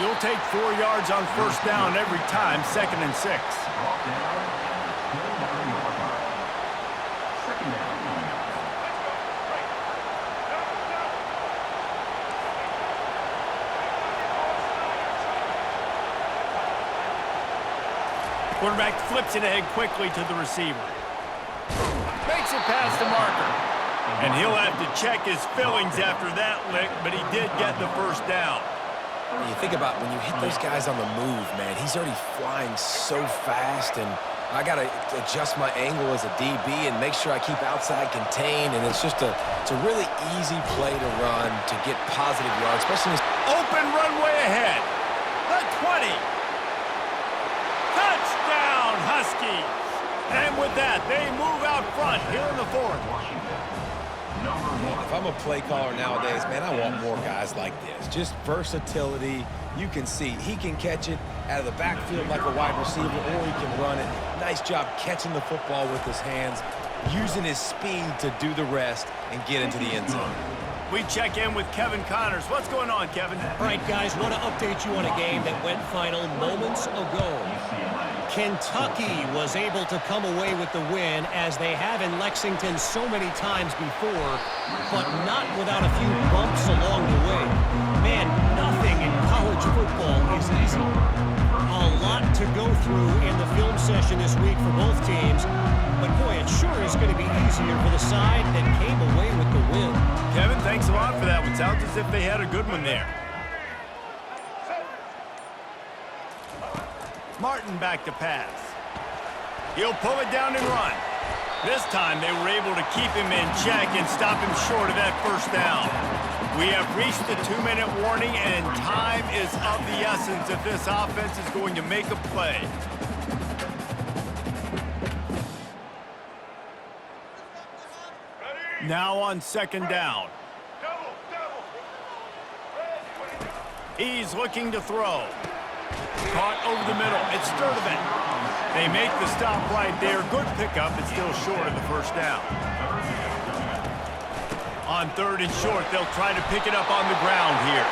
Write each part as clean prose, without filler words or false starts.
You'll take 4 yards on first down every time, 2nd and 6. Quarterback flips it ahead quickly to the receiver. Makes it past the marker. And he'll have to check his fillings after that lick, but he did get the first down. You think about when you hit those guys on the move, man, he's already flying so fast, and I got to adjust my angle as a DB and make sure I keep outside contained, and it's a really easy play to run to get positive yards, especially in open runway ahead. The 20. Touchdown, Huskies. And with that, they move out front here in the 4th. If I'm a play caller nowadays, man, I want more guys like this. Just versatility. You can see he can catch it out of the backfield like a wide receiver, or he can run it. Nice job catching the football with his hands, using his speed to do the rest and get into the end zone. We check in with Kevin Connors. What's going on, Kevin? All right, guys, want to update you on a game that went final moments ago. Kentucky was able to come away with the win, as they have in Lexington so many times before, but not without a few bumps along the way. Man, nothing in college football is easy. A lot to go through in the film session this week for both teams, but boy, it sure is going to be easier for the side that came away with the win. Kevin, thanks a lot for that one. Sounds as if they had a good one there. Martin back to pass. He'll pull it down and run. This time they were able to keep him in check and stop him short of that first down. We have reached the 2-minute warning, and time is of the essence if this offense is going to make a play. Now on 2nd down. He's looking to throw. Caught over the middle. It's Sturdivant. They make the stop right there. Good pickup. It's still short of the first down. On 3rd and short, they'll try to pick it up on the ground here.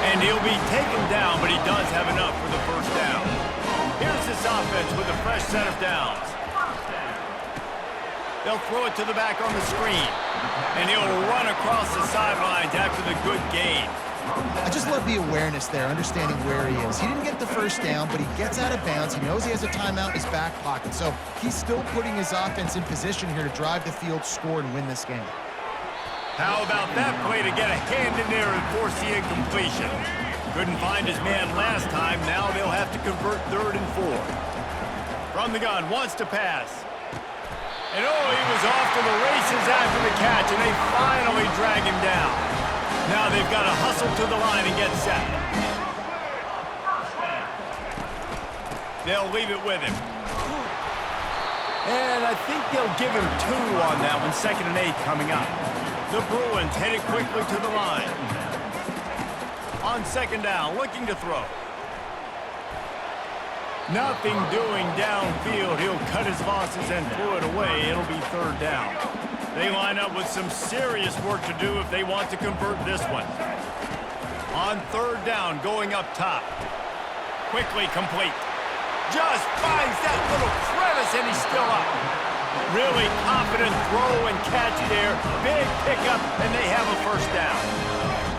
And he'll be taken down, but he does have enough for the first down. Here's this offense with a fresh set of downs. They'll throw it to the back on the screen. And he'll run across the sidelines after the good gain. I just love the awareness there, understanding where he is. He didn't get the first down, but he gets out of bounds. He knows he has a timeout in his back pocket, so he's still putting his offense in position here to drive the field, score, and win this game. How about that play to get a hand in there and force the incompletion? Couldn't find his man last time. Now they'll have to convert 3rd and 4. From the gun, wants to pass. And oh, he was off to the races after the catch, and they finally drag him down. Now they've got to hustle to the line and get set. They'll leave it with him. And I think they'll give him 2 on that one. 2nd and 8 coming up. The Bruins headed quickly to the line. On 2nd down, looking to throw. Nothing doing downfield. He'll cut his losses and throw it away. It'll be 3rd down. They line up with some serious work to do if they want to convert this one. On 3rd down, going up top. Quickly complete. Just finds that little crevice, and he's still up. Really confident throw and catch there. Big pickup, and they have a first down.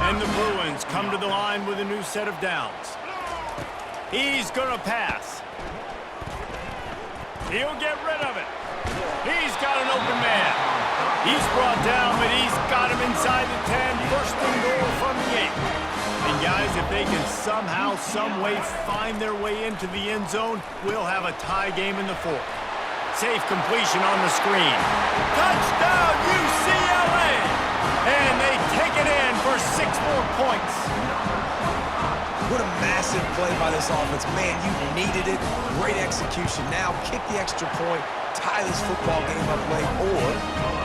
And the Bruins come to the line with a new set of downs. He's going to pass. He'll get rid of it. He's got an open man. He's brought down, but he's got him inside the 10. First and goal from the 8. And guys, if they can somehow, some way find their way into the end zone, we'll have a tie game in the 4th. Safe completion on the screen. Touchdown, UCLA! And they take it in for 6 more points. What a massive play by this offense. Man, you needed it. Great execution. Now kick the extra point, tie this football game up late, or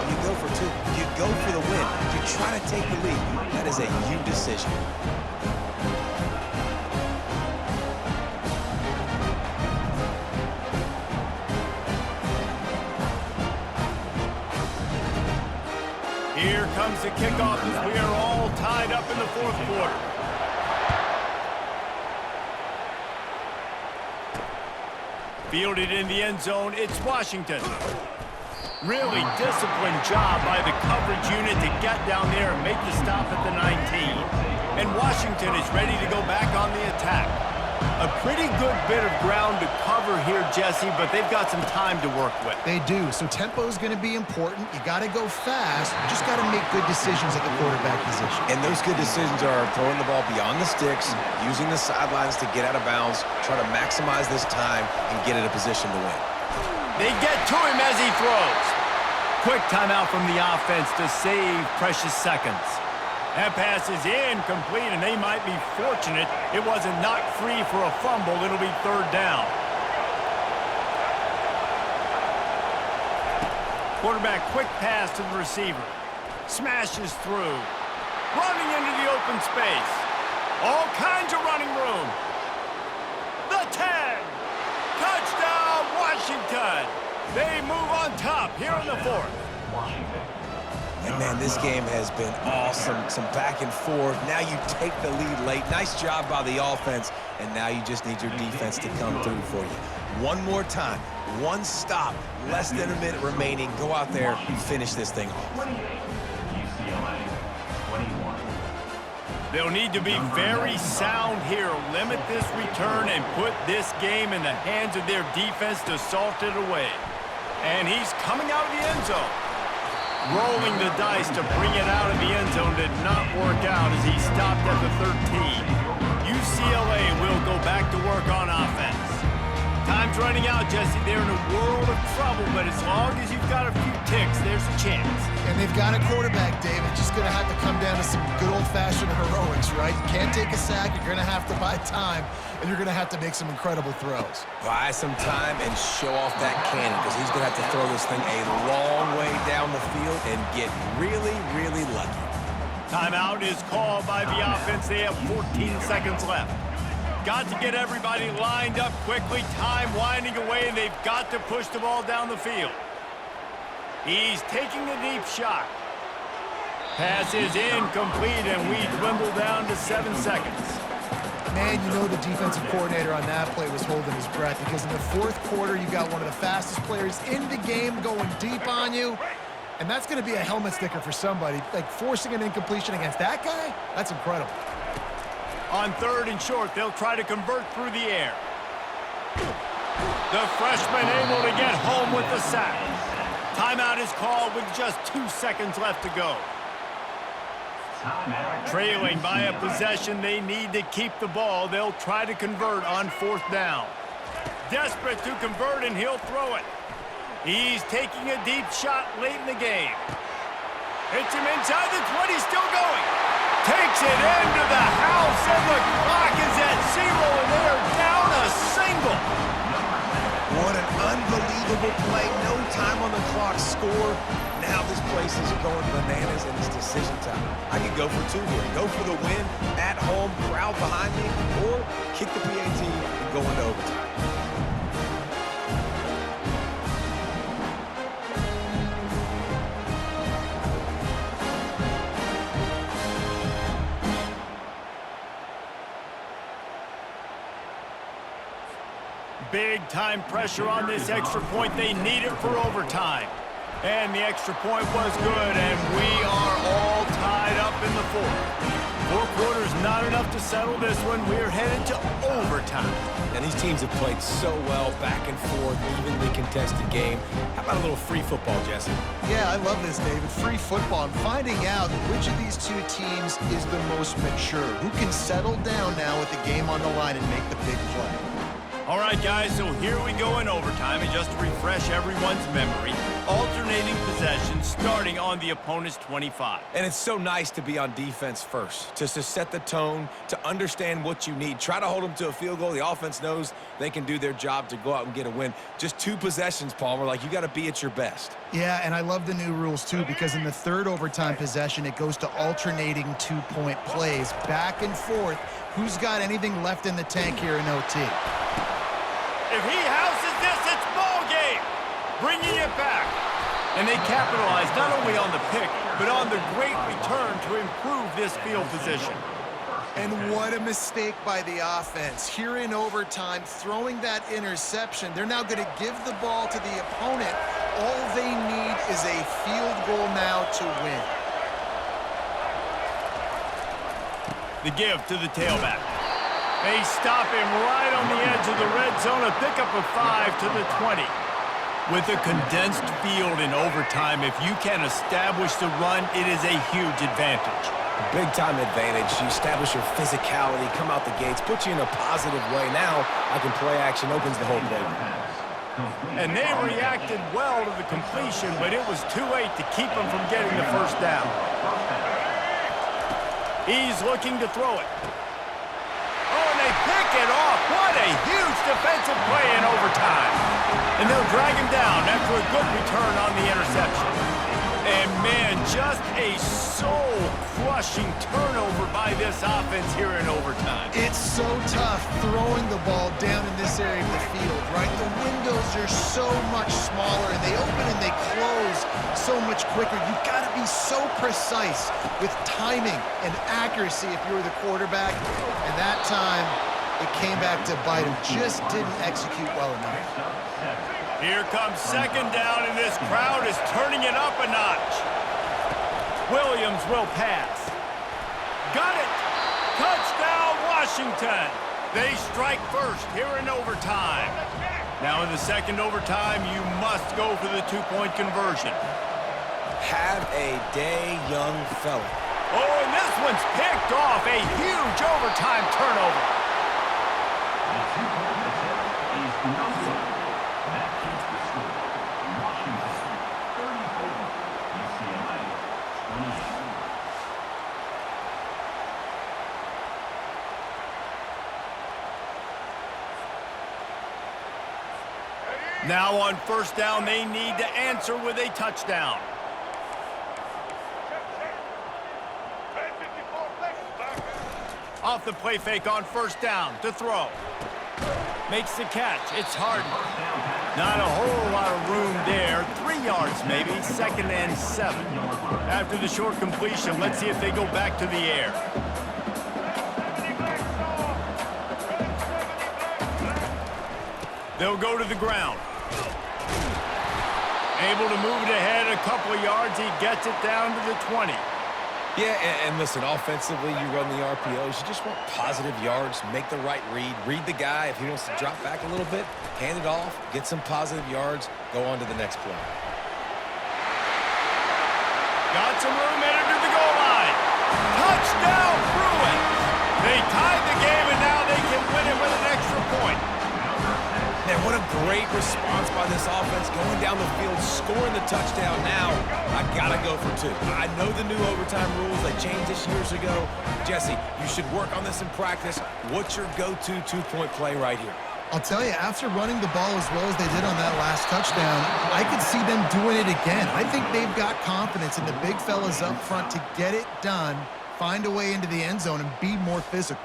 you go for 2. You go for the win. You try to take the lead. That is a you decision. Here comes the kickoff as we are all tied up in the 4th quarter. Fielded in the end zone, it's Washington. Really disciplined job by the coverage unit to get down there and make the stop at the 19. And Washington is ready to go back on the attack. A pretty good bit of ground to cover here, Jesse, but they've got some time to work with. They do, so tempo is going to be important. You got to go fast. You just got to make good decisions at the quarterback position. And those good decisions are throwing the ball beyond the sticks, using the sidelines to get out of bounds, try to maximize this time and get in a position to win. They get to him as he throws. Quick timeout from the offense to save precious seconds. That pass is incomplete, and they might be fortunate it wasn't knocked free for a fumble. It'll be third down. Quarterback quick pass to the receiver. Smashes through. Running into the open space. All kinds of running room. The 10. Touchdown, Washington. They move on top here in the fourth. And, man, this game has been awesome. Some back and forth. Now you take the lead late. Nice job by the offense. And now you just need your defense to come through for you. One more time. One stop. Less than a minute remaining. Go out there and finish this thing off. They'll need to be very sound here. Limit this return and put this game in the hands of their defense to salt it away. And he's coming out of the end zone. Rolling the dice to bring it out of the end zone did not work out as he stopped at the 13. UCLA will go back to work on offense. Time's running out, Jesse. They're in a world of trouble, but as long as you've got a few ticks, there's a chance. And they've got a quarterback, David. Just going to have to come down to some good old-fashioned heroics, right? You can't take a sack. You're going to have to buy time, and you're going to have to make some incredible throws. Buy some time and show off that cannon because he's going to have to throw this thing a long way down the field and get really, really lucky. Timeout is called by the offense. They have 14 seconds left. Got to get everybody lined up quickly. Time winding away, and they've got to push the ball down the field. He's taking a deep shot. Pass is incomplete, and we dwindle down to 7 seconds. Man, you know the defensive coordinator on that play was holding his breath because in the fourth quarter, you got one of the fastest players in the game going deep on you. And that's going to be a helmet sticker for somebody. Like, forcing an incompletion against that guy, that's incredible. On third and short, they'll try to convert through the air. The freshman able to get home with the sack. Timeout is called with just 2 seconds left to go. Trailing by a possession, they need to keep the ball. They'll try to convert on fourth down. Desperate to convert, and he'll throw it. He's taking a deep shot late in the game. Hits him inside the 20, still going. Takes it into the house, and the clock is at 0, and they're down a single. What an unbelievable play. No time on the clock. Score. Now this place is going bananas, and it's decision time. I could go for 2 here. Go for the win at home, crowd behind me, or kick the PAT and go into overtime. Big time pressure on this extra point. They need it for overtime. And the extra point was good, and we are all tied up in the fourth. 4 quarters not enough to settle this one. We're headed to overtime. And these teams have played so well, back and forth, evenly contested game. How about a little free football, Jesse? Yeah, I love this, David. Free football. I'm finding out which of these 2 teams is the most mature. Who can settle down now with the game on the line and make the big play? All right, guys, so here we go in overtime, and just to refresh everyone's memory, alternating possessions starting on the opponent's 25. And it's so nice to be on defense first, just to set the tone, to understand what you need. Try to hold them to a field goal. The offense knows they can do their job to go out and get a win. Just 2 possessions, Palmer, like you got to be at your best. Yeah, and I love the new rules, too, because in the third overtime possession, it goes to alternating 2-point plays, back and forth. Who's got anything left in the tank here in OT? If he houses this, it's ball game. Bringing it back. And they capitalize not only on the pick, but on the great return to improve this field position. And what a mistake by the offense. Here in overtime, throwing that interception, they're now going to give the ball to the opponent. All they need is a field goal now to win. The give to the tailback. They stop him right on the edge of the red zone, a pickup of 5 to the 20. With a condensed field in overtime, if you can establish the run, it is a huge advantage. Big-time advantage. You establish your physicality, come out the gates, put you in a positive way. Now, I can play action, opens the whole play. And they reacted well to the completion, but it was too late to keep them from getting the first down. He's looking to throw it. Oh, and they pick it off. What a huge defensive play in overtime. And they'll drag him down after a good return on the interception. And, man, just a soul-crushing turnover by this offense here in overtime. It's so tough throwing the ball down in this area of the field, right? The windows are so much smaller, and they open and they close so much quicker. You've got to be so precise with timing and accuracy if you're the quarterback. And that time, it came back to bite him. Just didn't execute well enough. Here comes second down, and this crowd is turning it up a notch. Williams will pass. Got it! Touchdown, Washington! They strike first here in overtime. Now in the second overtime, you must go for the two-point conversion. Have a day, young fella. Oh, and this one's picked off. A huge overtime turnover. Now on first down, they need to answer with a touchdown. Off the play fake on first down to throw. Makes the catch. It's Harden. Not a whole lot of room there. 3 yards maybe. 2nd and 7. After the short completion, let's see if they go back to the air. They'll go to the ground. Able to move it ahead a couple of yards. He gets it down to the 20. Yeah, and listen, offensively, you run the RPOs. You just want positive yards, make the right read the guy. If he wants to drop back a little bit, hand it off, get some positive yards, go on to the next play. Got some room headed to the goal line. Touchdown, Bruins! They tied the game, and now they can win it with an extra point. Man, what a great response by this offense, going down the field, scoring the touchdown. Now, I gotta go for 2. I know the new overtime rules, they changed this years ago. Jesse, you should work on this in practice. What's your go-to two-point play right here? I'll tell you, after running the ball as well as they did on that last touchdown, I could see them doing it again. I think they've got confidence in the big fellas up front to get it done, find a way into the end zone, and be more physical.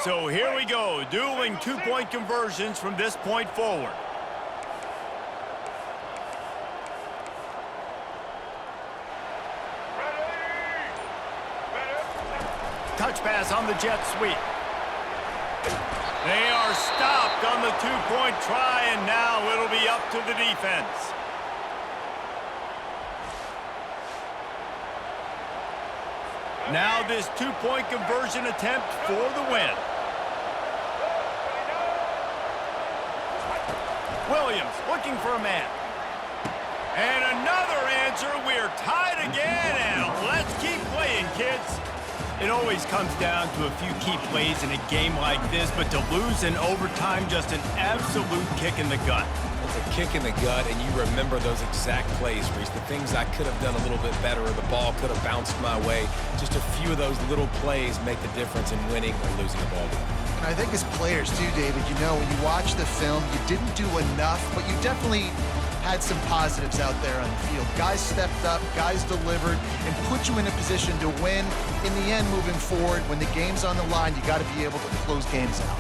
So here we go, dueling two-point conversions from this point forward. Touch pass on the jet sweep. They are stopped on the two-point try, and now it'll be up to the defense. Now this two-point conversion attempt for the win. Williams looking for a man. And another answer. We're tied again, and let's keep playing, kids. It always comes down to a few key plays in a game like this, but to lose in overtime, just an absolute kick in the gut. It's a kick in the gut, and you remember those exact plays, Reese. The things I could have done a little bit better, or the ball could have bounced my way. Just a few of those little plays make the difference in winning or losing a ball game. And I think as players too, David, you know, when you watch the film, you didn't do enough, but you definitely had some positives out there on the field. Guys stepped up, guys delivered, and put you in a position to win. In the end, moving forward, when the game's on the line, you got to be able to close games out.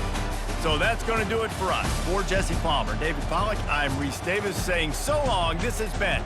So So that's going to do it for us. For Jesse Palmer, David Pollack, I'm Reese Davis saying so long. This has been